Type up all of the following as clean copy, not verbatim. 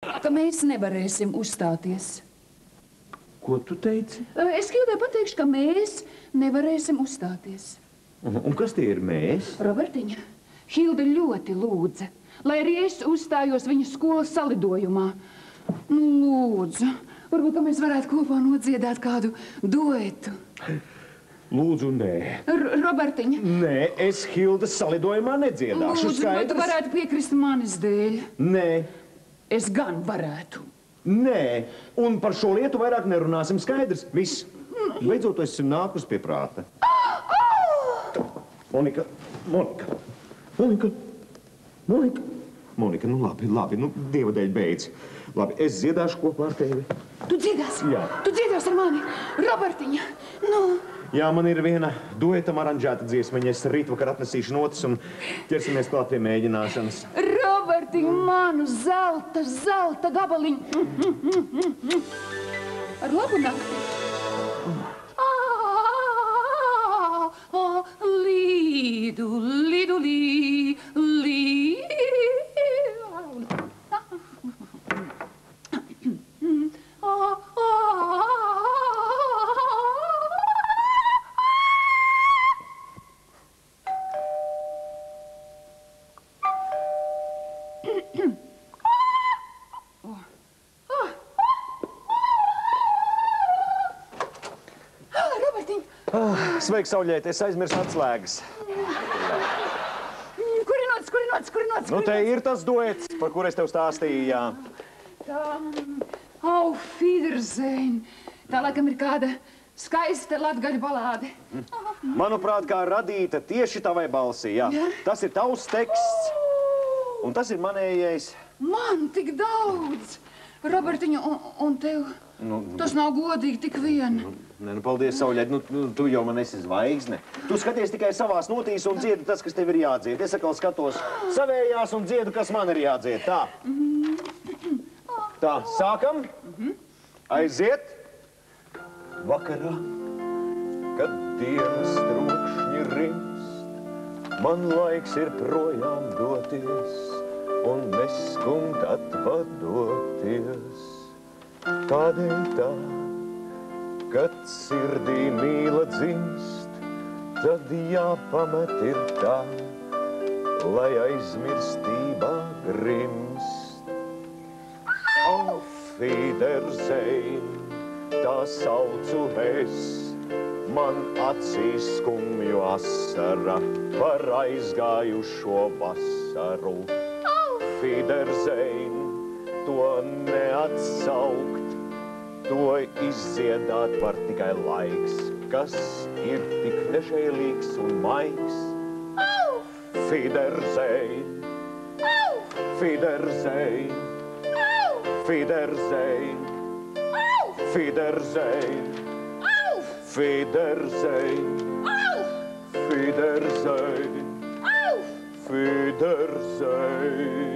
Ka mēs nevarēsim uzstāties. Ko tu teici? Es Hildai pateikšu, ka mēs nevarēsim uzstāties. Un kas tie ir mēs? Robertiņa, Hilda ļoti lūdza, lai arī es uzstājos viņas skolas salidojumā. Lūdzu, varbūt, ka mēs varētu kopā nodziedāt kādu duetu. Lūdzu, nē. Robertiņa. Nē, es Hildas salidojumā nedziedāšu. Lūdzu, vai tu varētu piekrist manis dēļ? Nē. Es gan varētu. Nē, un par šo lietu vairāk nerunāsim, skaidrs. Viss. Beidzot, tu esi nākus pie prāta. Monika, nu labi, nu Dieva dēļ beidz. Labi, es dziedāšu kopā ar tevi. Tu dziedāsi? Jā. Tu dziedāsi ar mani? Robertiņa, nu... Jā, man ir viena duetam aranžēta dziesmiņa. Es rītvakar atnesīšu notis un ķersimies klāt pie mēģināšanas. Robertiņa, manu zelta gabaliņu. Ar labu nakti. Līdu, līdu, lī. Sveiks, Sauļēt, es aizmirsu atslēgas. Kur ir nots? Nu, te ir tas duets, par kur es tev stāstīju, jā. Auf Wiedersehen. Tā laikam ir kāda skaista latgaļu balāde. Manuprāt, kā radīta tieši tavai balsī, jā. Tas ir tavs teksts, un tas ir manējais. Man tik daudz. Robertiņa, un tev tas nav godīgi tik vien. Paldies, Sauļēt, tu jau man esi zvaigzne. Tu skaties tikai savās notīs un dziedi tas, kas tev ir jādzied. Es atkal skatos savējās un dziedu, kas man ir jādzied. Tā. Tā, sākam. Aiziet. Vakarā, kad dienas trokšņi rimst, man laiks ir projām doties un neskumt atvadoties. Tādēļ tā, kad sirdī mīla dzimst, tad jāpamet ir tā, lai aizmirstībā grimst. Auf Wiedersehen, tā saucu es, man acīs skumju asara par aizgājušo vasaru. Auf Wiedersehen, to neatsaukt, to izdziedāt var tikai laiks, kas ir tik nežēlīgs un maigs. Auf Wiedersehen, auf Wiedersehen, auf Wiedersehen, auf Wiedersehen, auf Wiedersehen, auf Wiedersehen, auf Wiedersehen.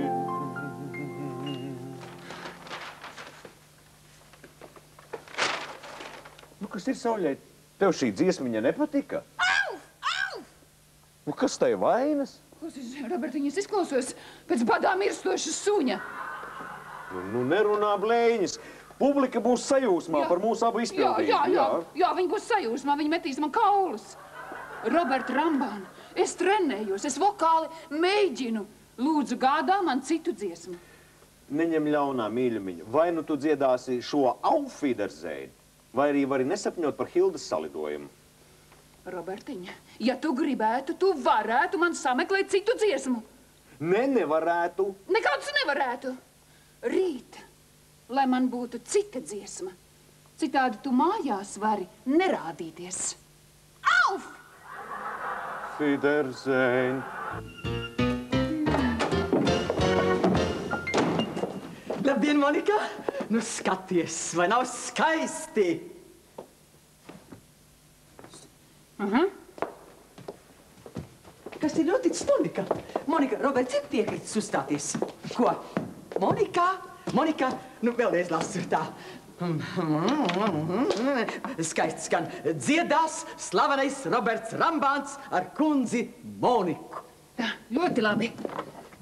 Kas ir, Sauļēt? Tev šī dziesmiņa nepatika? Kas tai vainas? Robertiņa, es izklausos pēc badā mirstoša suņa. Nerunā blēņas. Publika būs sajūsmā par mūsu abu izpildījumu. Jā, viņi būs sajūsmā, viņi metīs man kaulus. Roberta Rambāna, es trenējos, es vokāli mēģinu. Lūdzu, gādā man citu dziesmu. Neņem ļaunā, mīļumiņu. Vai nu tu dziedāsi šo Auf Wiedersehen? Vai arī vari nesapņot par Hildas salidojumu? Robertiņa, ja tu gribētu, tu varētu man sameklēt citu dziesmu. Nevarētu. Nekādus nevarētu. Rīt, lai man būtu cita dziesma. Citādi tu mājās vari nerādīties. Auf! Wiedersehen. Labdien, Monika! Nu skaties, vai nav skaisti? Kas ir noticis, Monika? Monika, Roberts ir piekritis uzstāties. Ko? Monika? Monika, nu vēlreiz lasu tā. Skaisti skan. Dziedās slavenais Roberts Rambāns ar kundzi Moniku. Tā, ļoti labi.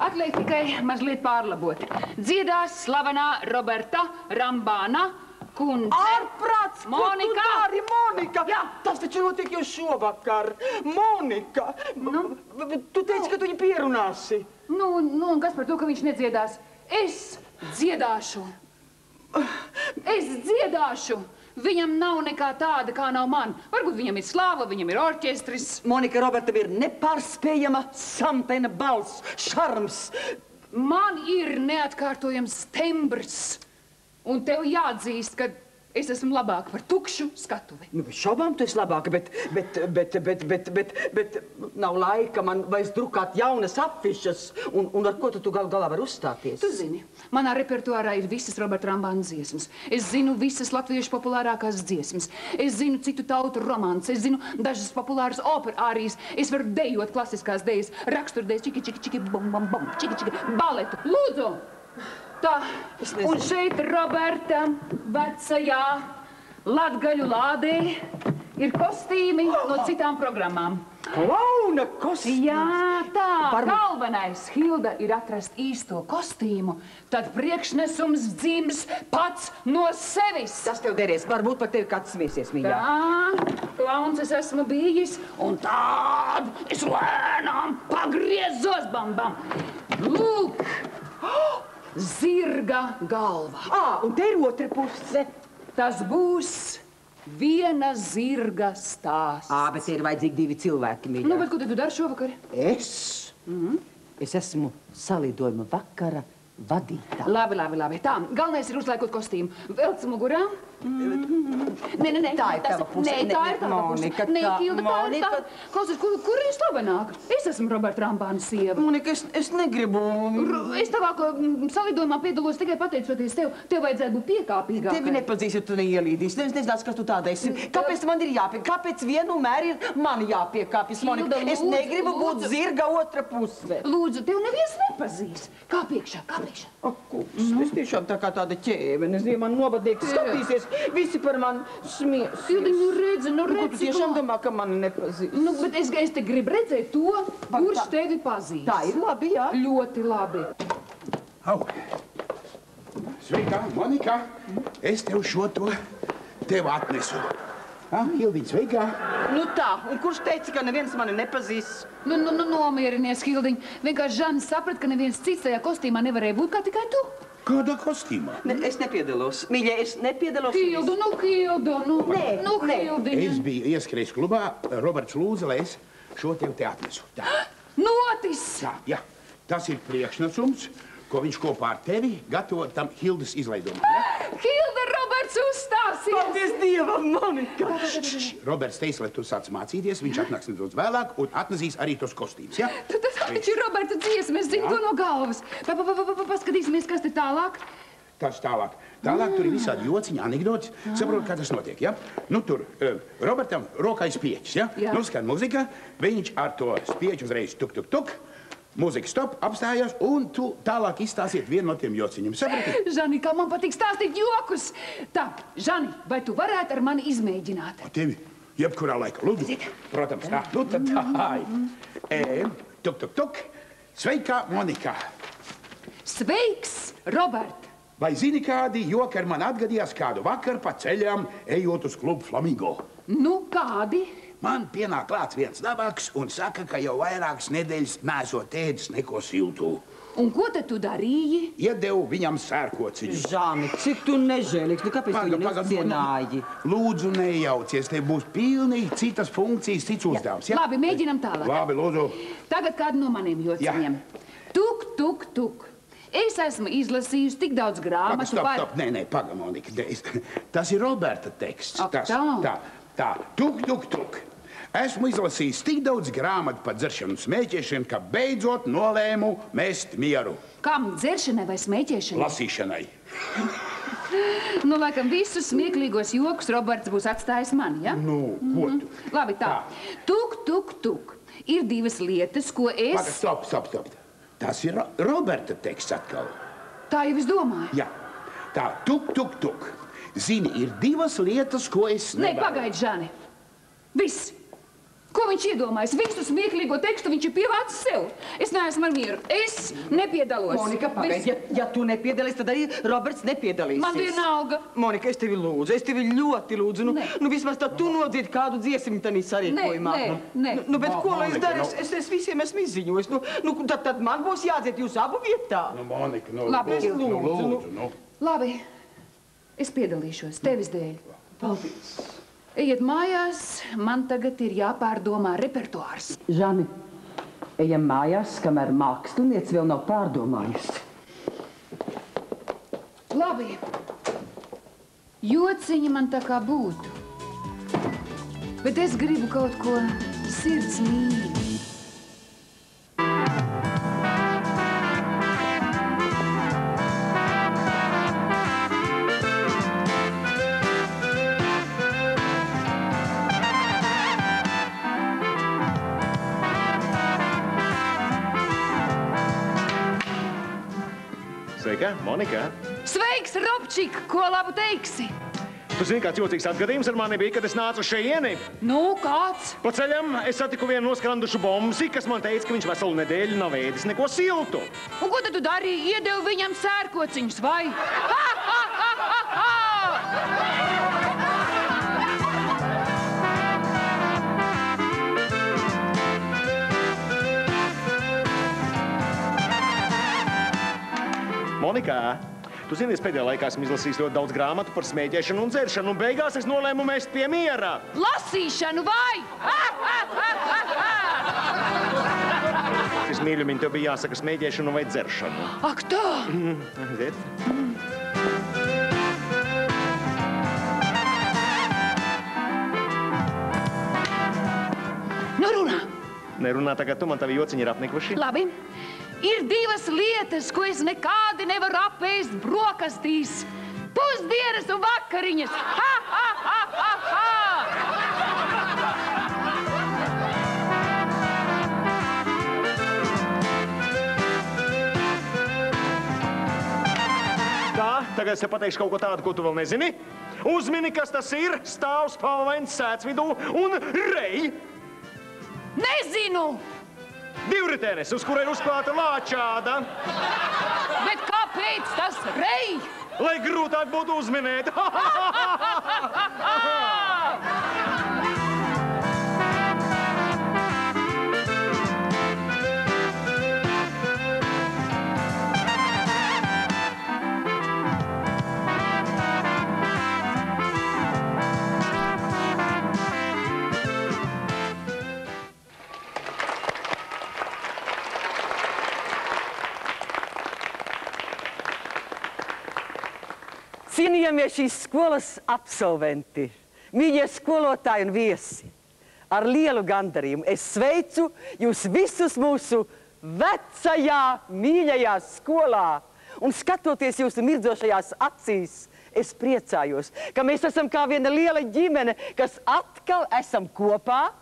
Atliek tikai mazliet pārlabot. Dziedās slavenā Roberta Rambāna kundze. Ārprāts! Monika! Ko tu dari, Monika? Jā. Tas taču notiek jau šovakar. Monika! Tu teici, ka tu viņu pierunāsi. Nu, un kas par to, ka viņš nedziedās? Es dziedāšu. Es dziedāšu. Viņam nav nekā tāda, kā nav man. Varbūt viņam ir slāva, viņam ir orķestris. Monika, Robertam ir nepārspējama sampena balss, šarms. Man ir neatkārtojams tembrs. Un tev jāatzīst, ka es esmu labāka par tukšu skatuvi. Nu, bez šaubām tu esi labāka, bet nav laika man vairs drukāt jaunas afišas. Un ar ko tu gal galā vari uzstāties? Tu zini, manā repertuārā ir visas Roberta Rambāna dziesmas. Es zinu visas latviešu populārākās dziesmas. Es zinu citu tautu romāns. Es zinu dažas populāras opera ārijas. Es varu dejot klasiskās dejas, raksturdejas, čiki, čiki, čiki, bum, bum, bum, čiki, čiki, baletu. Lūdzu! Tā, un šeit Roberta vecajā latgaļu lādē ir kostīmi no citām programmām. Klauna kostīms! Jā, tā, galvenais, Hilda, ir atrast īsto kostīmu, tad priekšnesums dzims pats no sevis. Tas tev deries, varbūt par tevi kāds smiesies, mīļā. Tā, klauns es esmu bijis, un tād es lēnām pagriezos, bam, bam. Lūk! Zirga galva. Un te ir otra puse. Tas būs viena zirga stāsts. Bet te ir vajadzīgi divi cilvēki, mīļā. Nu, bet ko tad tu dari šovakar? Es? Es esmu salidojuma vakara vadītāja. Labi. Tā, galvenais ir uzliekot kostīmu. Velc mugurā. Nē, Tā ir tava puse. Nē, tā ir tava Monika, puse. Nē, tā, Hilda, tā ir Monika. tā. Klausies, kur ir slavenāka? Es esmu Roberta Rambāna sieva. Monika, es negribu. Es tavā salidojumā piedalos tikai pateicoties tev. Tev vajadzētu būt piekāpīgākai. Tevi nepazīst, ja tu neielīdīsi. Nevis nezinās, kas tu tāda esi. Kāpēc man ir jāpiekāpjas? Kāpēc vienmēr ir man jāpiekāpjas, Monika? Hilda, Es lūdzu, negribu būt lūdzu. zirga otra puse. Lūdzu, tev neviens nepazīst. Kā priekšā? Ak, kungs, es tiešām tā kā tāda ķēvene. Es man novadnieks skatīsies. Visi par mani smies. Hilda, nu redzi, Ko tu tiešām domā, ka mani nepazīst? Nu, bet es te gribu redzēt to, kurš tevi pazīst. Tā ir labi, jā. Ļoti labi. Au! Sveika, Monika! Es tev šo to tev atnesu. Hildiņ, sveika! Nu tā, un kurš teica, ka neviens mani nepazīst? Nu, nomierinies, Hildiņ. Vienkārši Žanis saprat, ka neviens cits tajā kostīmā nevarēja būt kā tikai tu. Kādā kostīmā? Ne, es nepiedalos. Mīļie, es nepiedalos. Hildu, Nē. Hildiņa. Es biju ieskrējis klubā, Roberts lūdza, lai es šo tev te atnesu. Tā, Notis! tā, jā. Tas ir priekšnesums, ko viņš kopā ar tevi gatavo tam Hildas izlaidumam. Ja? Hilda, Roberts uzstāsies! Paldies Dievam, Monika! Roberts teica, lai tu sāc mācīties, viņš atnāks nedaudz vēlāk un atnesīs arī tos kostīmus, ja? Tas taču ir Roberta dziesma, es zinu to no galvas. Paskatīsimies, kas te tālāk. Tas tālāk. Tālāk tur ir visādi jociņi, anekdotis. Saprot, kā tas notiek, ja? Nu, tur Robertam rokā ir spieķis, ja? Jā. Nu, skan muzika, viņš ar to spieķu uzreiz tuk, tuk, tuk. Mūzika stop, apstājās, un tu tālāk izstāsiet vienu no tiem jociņiem. Saprati? Žani, kā man patīk stāstīt jokus. Tā, Žani, vai tu varētu ar mani izmēģināt? Tevi jebkurā laikā, lūdzu. Protams, tā. Nu, tad tā. Tuk, tuk, tuk. Sveika, Monika. Sveiks, Robert! Vai zini, kādi joki ar man atgadījās kādu vakaru pa ceļām, ejot uz klubu Flamingo? Nu, kādi? Man pienāk klāts viens nabaks un saka, ka jau vairākas nedēļas nesot ēdis neko siltu. Un ko tad tu darīji? Iedevu viņam sērkociņu. Žāni, cik tu nežēlīgs, nu kāpēc tu viņu necienāji? Lūdzu, nejaucies, te būs pilnīgi citas funkcijas, cits uzdevums. Ja? Labi, mēģinam tālāk. Labi, lūdzu. Tagad kādu no maniem jociņiem. Tuk, tuk, tuk. Es esmu izlasījusi tik daudz grāmatu Stop, nē, paga, Monika. Tas ir Roberta teksts. Ak, Tā. Tuk, tuk, tuk. Esmu izlasījis tik daudz grāmatu par dzeršanu un smēķēšanu, ka beidzot nolēmu mest mieru. Kam, dzeršanai vai smēķēšanai? Lasīšanai. Nu, laikam visus smieklīgos jokus Roberts būs atstājis man, ja? Nu, ko tu? Labi, tā. Tuk, tuk, tuk. Ir divas lietas, ko es... Paga, stop. Tas ir Roberta teksts atkal. Tā jau es domāju. Jā. Tā, tuk, tuk, tuk. Zini, ir divas lietas, ko es Nē, nevaru. pagaidi, Žani. Viss. Ko viņš iedomājas? Visu smieklīgo tekstu viņš ir pievācis sev. Es neesmu ar mieru. Es nepiedalos. Monika, pagaid, ja tu nepiedalies, tad arī Roberts nepiedalīsies. Man vienalga. Monika, es tevi lūdzu, es tevi ļoti lūdzu. Nu vismaz tad tu nodziedi kādu dziesmu tanī sarīkojumā. Nē. Nu, bet ko lai es daru? Es visiem esmu izziņojis. Nu, tad man būs jādzied jūs abu vietā. Nu, Monika, Labi, lūdzu. Labi, es piedalīšos tevis dēļ. Paldies. Ejiet mājās, man tagad ir jāpārdomā repertuārs. Žani, ejam mājās, kamēr mākslinieci vēl nav pārdomājusi. Labi. Jociņi man tā kā būtu. Bet es gribu kaut ko sirds mīļu. Sveika, Monika. Sveiks, Robčik, ko labu teiksi? Tu zini, kāds jocīgs atgadījums ar mani bija, kad es nācu šeieni? Nu, kāds? Pa ceļam es satiku vienu noskrandušu bomzi, kas man teica, ka viņš veselu nedēļu nav ēdis neko siltu. Un ko tad tu darīji? Iedevi viņam sērkociņus, vai? Ha, ha, ha, ha, ha! Monika, tu zini, es pēdējā laikā esmu izlasījis ļoti daudz grāmatu par smēķēšanu un dzeršanu, un beigās es nolēmu mest pie miera. Lasīšanu, vai? Ha, ha, ha, ha, ha! Es mīļumiņ, tev bija jāsaka smēķēšanu vai dzeršanu. Ak, tā! Aiziet. Nu, runā! Nerunā tagad, tu man tavi jociņi ir apnikuši. Labi. Ir divas lietas, ko es nekādi nevaru apēst brokastīs. Pusdienas un vakariņas. Ha, ha, ha, ha, ha! Tā, tagad es tev pateikšu kaut ko tādu, ko tu vēl nezini. Uzmini, kas tas ir, stāvs pavains sēdz vidū un rej. Nezinu! Divritenis, uz kura ir uzklāta lāčāda. Bet kāpēc tas rej? Lai grūtāk būtu uzminēt. Cienījamie šīs skolas absolventi, mīļie skolotāji un viesi, ar lielu gandarījumu es sveicu jūs visus mūsu vecajā, mīļajā skolā. Un skatoties jūsu mirdzošajās acīs, es priecājos, ka mēs esam kā viena liela ģimene, kas atkal esam kopā,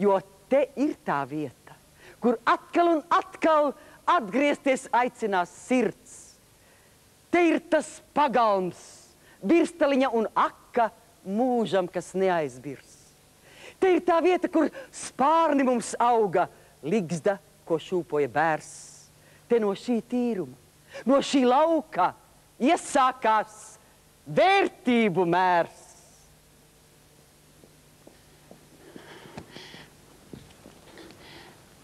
jo te ir tā vieta, kur atkal un atkal atgriezties aicinās sirds. Te ir tas pagalms, birstaliņa un aka mūžam, kas neaizbirs. Te ir tā vieta, kur spārni mums auga, ligzda, ko šūpoja bērs. Te no šī tīruma, no šī lauka iesākās vērtību mērs.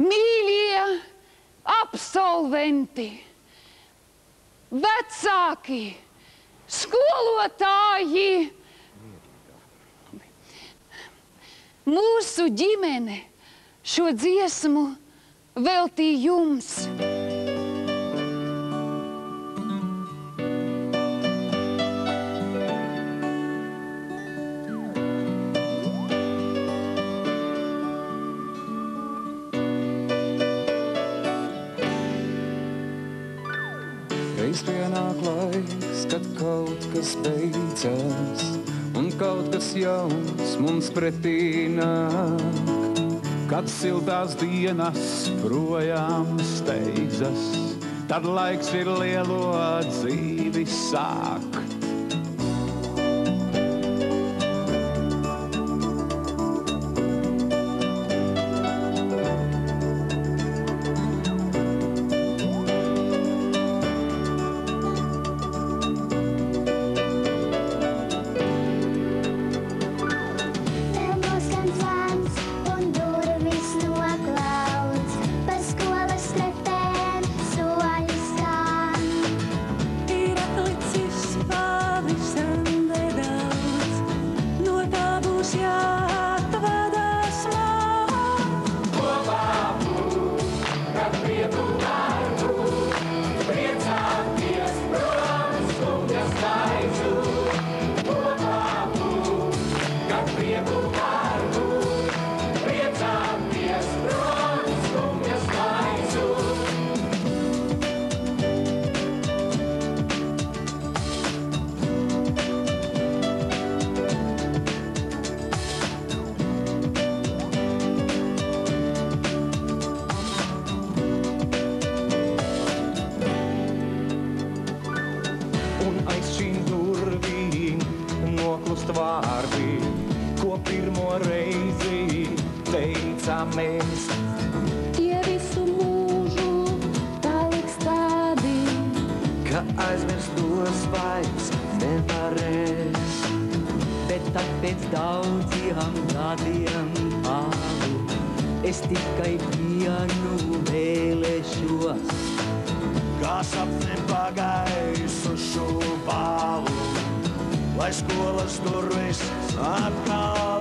Mīļie absolventi, vecāki, skolotāji, mūsu ģimene šo dziesmu veltīja jums. Reiz pienāk laiks, kad kaut kas beidzas, un kaut kas jauns mums pretī nāk. Kad siltās dienas projām steidzas, tad laiks ir lielo dzīvi sākt. Un aiz šīm durvīm noklust vārdi, ko pirmo reizi teicāmies. Tie visu mūžu paliks tādi, Ka aizmirst tos vairs nevarēs. Bet tad pēc daudziem gadiem tālu es tikai vienu vēlēšos. Kā sapni pagaisušu balu, lai skolas durvis atkal